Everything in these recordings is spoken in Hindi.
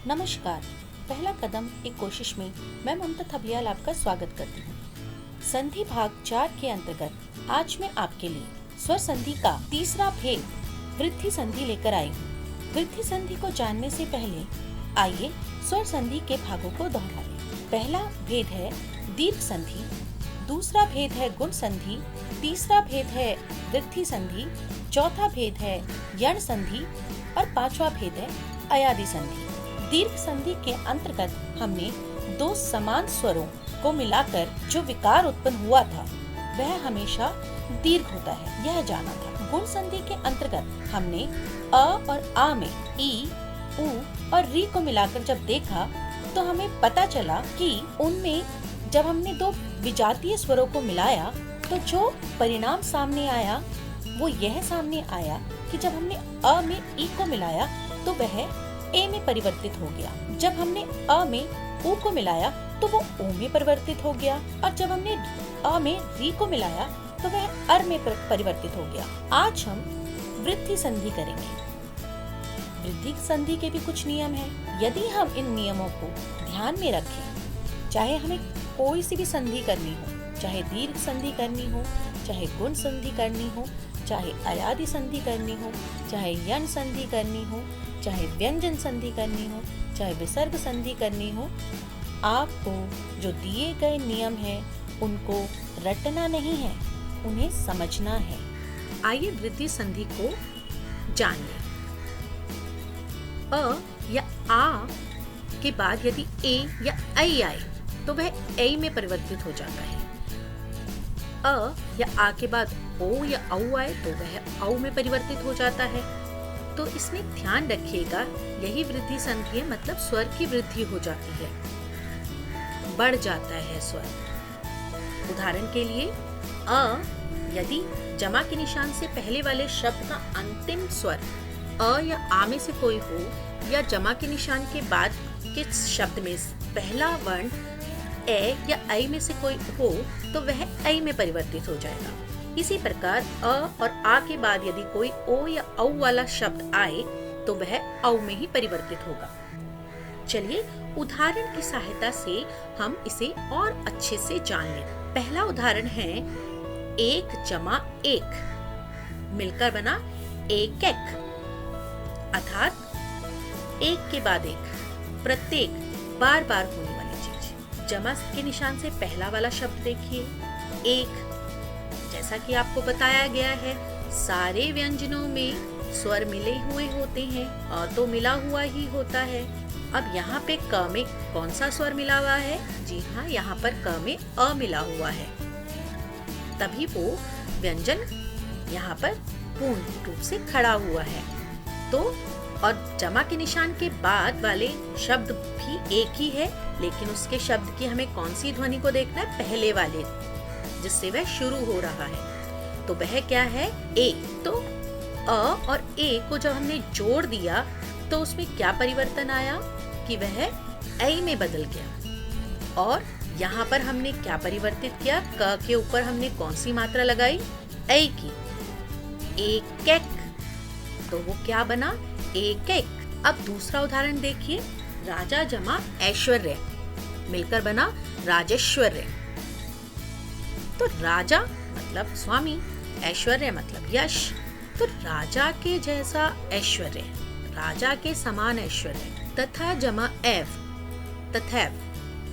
नमस्कार। पहला कदम एक कोशिश में मैं ममता थबलियाल आपका स्वागत करती हूँ। संधि भाग 4 के अंतर्गत आज मैं आपके लिए स्वर संधि का तीसरा भेद वृद्धि संधि लेकर आई हूँ। वृद्धि संधि को जानने से पहले आइए स्वर संधि के भागों को दोहरा लें। पहला भेद है दीर्घ संधि, दूसरा भेद है गुण संधि, तीसरा भेद है वृद्धि संधि, चौथा भेद है यण संधि और पांचवा भेद है अयादि संधि। दीर्घ संधि के अंतर्गत हमने दो समान स्वरों को मिलाकर जो विकार उत्पन्न हुआ था वह हमेशा दीर्घ होता है, यह जाना था। गुण संधि के अंतर्गत हमने अ और आ में ई, उ और री को मिलाकर जब देखा तो हमें पता चला कि उनमें जब हमने दो विजातीय स्वरों को मिलाया तो जो परिणाम सामने आया वो यह सामने आया कि जब हमने अ में ई को मिलाया तो वह ए में परिवर्तित हो गया। जब हमने अ में उ को मिलाया तो वो ओ में परिवर्तित हो गया और जब हमने अ में री को मिलाया तो वह अर में परिवर्तित हो गया। आज हम वृद्धि संधि करेंगे। वृद्धि संधि के भी कुछ नियम हैं। यदि हम इन नियमों को ध्यान में रखें, चाहे हमें कोई सी भी संधि करनी हो, चाहे दीर्घ संधि करनी हो, चाहे गुण संधि करनी हो, चाहे अयादि संधि करनी हो, चाहे यण संधि करनी हो, चाहे व्यंजन संधि करनी हो, चाहे विसर्ग संधि करनी हो, आपको जो दिए गए नियम हैं उनको रटना नहीं है, उन्हें समझना है। आइए वृद्धि संधि को जान लें। अ या आ के बाद यदि ए या ऐ आए तो वह ऐ में परिवर्तित हो जाता है। अ या आ के बाद ओ या औ आए तो वह औ में परिवर्तित हो जाता है। तो इसमें ध्यान रखिएगा, यही वृद्धि संधि है, मतलब स्वर की वृद्धि हो जाती है, बढ़ जाता है स्वर। उदाहरण के लिए अ यदि जमा के निशान से पहले वाले शब्द का अंतिम स्वर अ या आ में से कोई हो या जमा के निशान के बाद के शब्द में पहला वर्ण ए या ऐ में से कोई हो तो वह ऐ में परिवर्तित हो जाएगा। इसी प्रकार अ और आ के बाद यदि कोई ओ या औ वाला शब्द आए तो वह औ में ही परिवर्तित होगा। चलिए उदाहरण की सहायता से हम इसे और अच्छे से जान लें। पहला उदाहरण है एक जमा एक मिलकर बना एक एक, अर्थात एक के बाद एक, प्रत्येक बार बार होने वाली चीज। जमा के निशान से पहला वाला शब्द देखिए एक। जैसा कि आपको बताया गया है, सारे व्यंजनों में स्वर मिले हुए होते हैं, अ तो मिला हुआ ही होता है। अब यहाँ पे क में कौन सा स्वर मिला हुआ है? जी हाँ, यहाँ पर क में अ मिला हुआ है, तभी वो व्यंजन यहाँ पर पूर्ण रूप से खड़ा हुआ है। तो और जमा के निशान के बाद वाले शब्द भी एक ही है, लेकिन उसके शब्द की हमें कौन सी ध्वनि को देखना है? पहले वाले, जिससे वह शुरू हो रहा है। तो वह क्या है? ए। तो अ और ए को जब हमने जोड़ दिया तो उसमें क्या परिवर्तन आया कि वह ऐ में बदल गया। और यहाँ पर हमने क्या परिवर्तित किया? क के ऊपर हमने कौन सी मात्रा लगाई? ऐ की। एक एक, तो वो क्या बना? एक एक। अब दूसरा उदाहरण देखिए, राजा जमा ऐश्वर्य मिलकर बना राजेश्वर्य। तो राजा मतलब स्वामी, ऐश्वर्य मतलब यश। तो राजा के जैसा ऐश्वर्य, राजा के समान ऐश्वर्य। तथा जमा एव तथैव,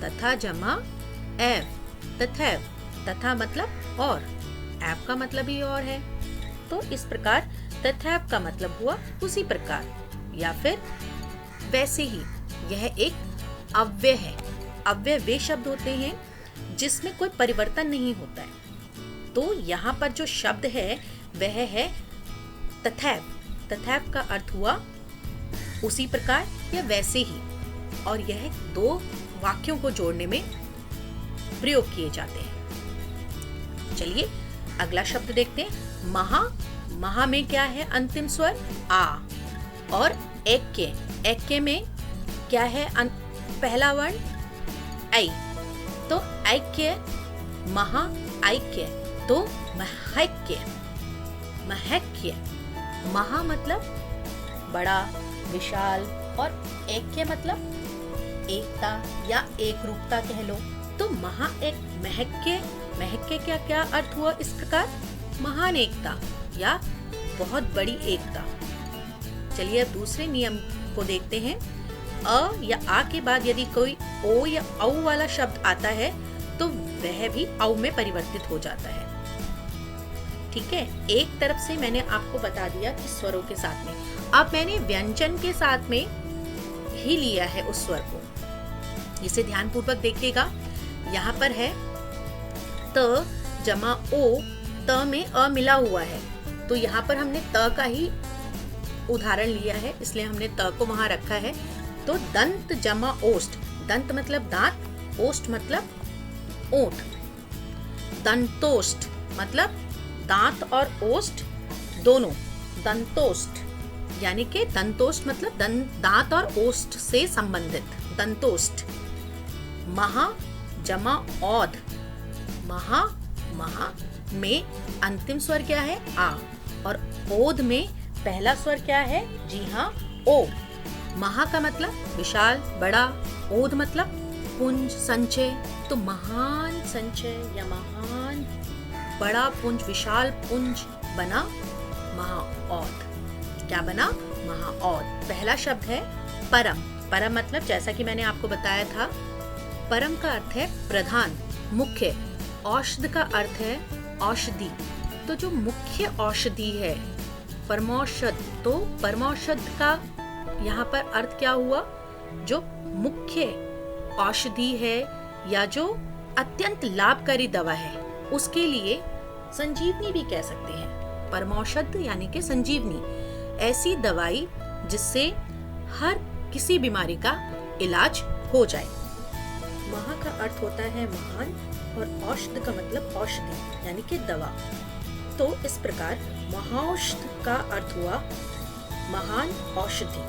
तथा जमा एव तथैव, तथा मतलब और, एव का मतलब ही और है। तो इस प्रकार तथैव का मतलब हुआ उसी प्रकार या फिर वैसे ही। यह एक अव्यय है। अव्यय वे शब्द होते हैं जिसमें कोई परिवर्तन नहीं होता है। तो यहाँ पर जो शब्द है वह है तथैव। तथैव का अर्थ हुआ उसी प्रकार या वैसे ही, और यह दो वाक्यों को जोड़ने में प्रयोग किए जाते हैं। चलिए अगला शब्द देखते हैं, महा। महा में क्या है? अंतिम स्वर आ। और ऐक्य, ऐक्य में क्या है? पहला वर्ण ऐ। तो ऐक्य, महा ऐक्य, तो महैक्य। महैक्य, महा मतलब बड़ा, विशाल, और ऐक्य मतलब एकता या एक रूपता कह लो। तो महा एक महक्य का क्या अर्थ हुआ इस प्रकार? महान एकता या बहुत बड़ी एकता। चलिए अब दूसरे नियम को देखते हैं। अ या आ के बाद यदि कोई ओ या औ वाला शब्द आता है तो वह भी औ में परिवर्तित हो जाता है। ठीक है, एक तरफ से मैंने आपको बता दिया कि स्वरों के साथ में, अब मैंने व्यंजन के साथ में ही लिया है उस स्वर को। इसे ध्यान पूर्वक देखिएगा। यहाँ पर है त जमा ओ, त में अ मिला हुआ है, तो यहाँ पर हमने त का ही उदाहरण लिया है, इसलिए हमने त को वहां रखा है। तो दंत जमा ओष्ठ, दंत मतलब दांत, ओष्ठ मतलब ओठ। दंतोष्ठ मतलब दांत और ओष्ठ दोनों, दंतोष्ठ यानी कि दंतोष्ठ मतलब दांत और ओष्ठ से संबंधित, दंतोष्ठ। महा जमा औध, महा में अंतिम स्वर क्या है? आ, और ओध में पहला स्वर क्या है? जी हाँ, ओ। महा का मतलब विशाल, बड़ा, ओध मतलब पुंज, संचय। तो महान संचय या महान बड़ा पुंज, विशाल पुंज बना महाऔध। क्या बना? महाऔध। पहला शब्द है परम। परम मतलब जैसा कि मैंने आपको बताया था, परम का अर्थ है प्रधान, मुख्य। औषध का अर्थ है औषधि। तो जो मुख्य औषधि है परमौषध, तो परमौषध का यहाँ पर अर्थ क्या हुआ? जो मुख्य औषधि है या जो अत्यंत लाभकारी दवा है, उसके लिए संजीवनी भी कह सकते हैं। परमौषध यानी कि संजीवनी, ऐसी दवाई जिससे हर किसी बीमारी का इलाज हो जाए। महा का अर्थ होता है महान और औषध का मतलब औषधि यानी कि दवा। तो इस प्रकार महाऔषध का अर्थ हुआ महान औषधि।